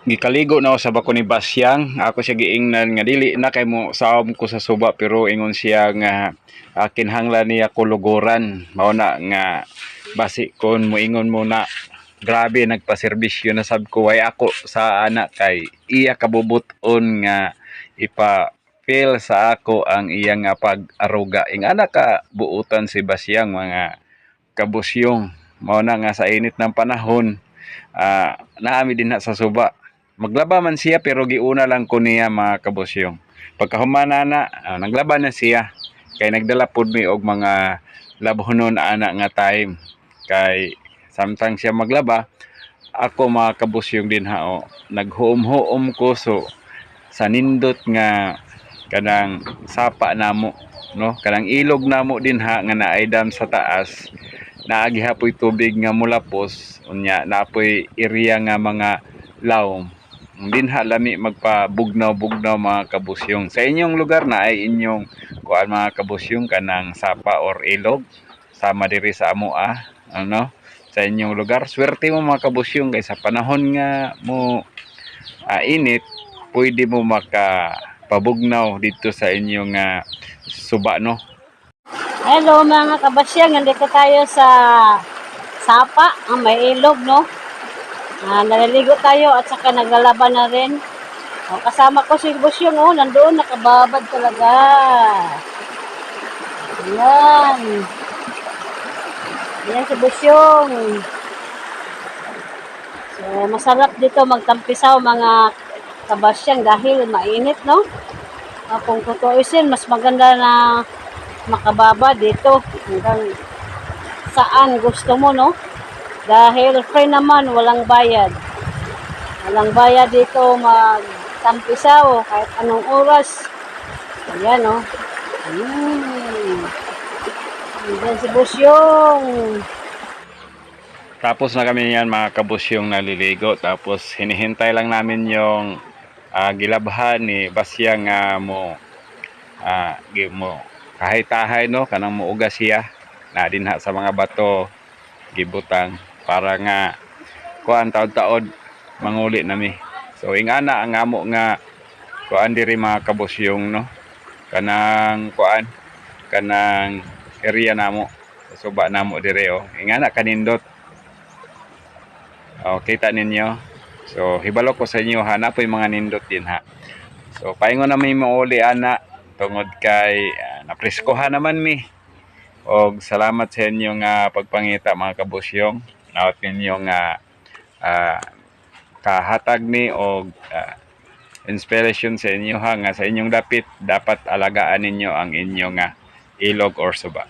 Gikaligo na ako sa bako ni Basyang. Ako siya giingnan nga dili na kay mo saom ko sa suba, pero ingon siya nga kinahanglan niya ko luguran. Mao na nga basi kon moingon mo na grabe nagpaserbisyo na sab ko way ako sa anak kay iya kabubuton nga ipa feel sa ako ang iya nga pag-aruga. Ing anak ka buutan si Basyang mga kabusyong. Mao na nga sa init ng panahon, naami din na sa suba. Maglaba man siya pero giuna lang ko niya mga kabusyong. Pagkahumana na, naglaba na siya. Kay nagdala pud mi og mga labhonon ana nga time. Kay samtang siya maglaba, ako mga kabusyong din hao. Naghuom-huom ko so sa nindot nga kanang sapa namo, no? Kanang ilog namo din ha nga naay dam sa taas. Naagi hapoy tubig nga mulapos unya napoy area nga mga lawom dinha lami magpabugnaw-bugnaw mga kabusyong. Sa inyong lugar na ay inyong kuan mga kabusyong kanang sapa or ilog sama diri sa amoa, ano? Sa inyong lugar swerte mo mga kabusyong kay sa panahon nga mo init pwede mo makapabugnaw dito sa inyong suba, no? Hello mga kabasyang, nandito tayo sa Sapa, ang may ilog, no? Naliligo tayo at saka naglalaban na rin. Kasama ko si Busyong, nandoon, nakababad talaga. Ayan. Ayan si Busyong. So, masarap dito magtampisaw mga kabasyang dahil mainit, no? Kung tutuusin, mas maganda na makababa dito hanggang saan gusto mo, no? Dahil free naman, walang bayad dito magtampisaw kahit anong oras. Ayan, no? Ayan si Busyong. Tapos na kami yan mga kabusyong naliligo. Tapos hinihintay lang namin yung gilabhan ni Basyang mo kahay-tahay, no? Kanang muuga siya na dinha sa mga bato gibutang para nga kuan taod-taod manguli nami. So ingana ang amo nga kuan diri mga kabusyong, no? Kanang kuan kanang area namo sa suba namo diri ingana kanindot. Kita ninyo. So hibalo ko sa inyo hanapoy mga nindot din ha. So paingon na mi mauli ana tungod kay napreskohan naman mi. Og salamat sa inyo nga pagpangita mga kabusyong. Naot ninyo nga kahatag ni og inspiration sa inyo ha nga sa inyong dapat alagaan ninyo ang inyong ilog or suba.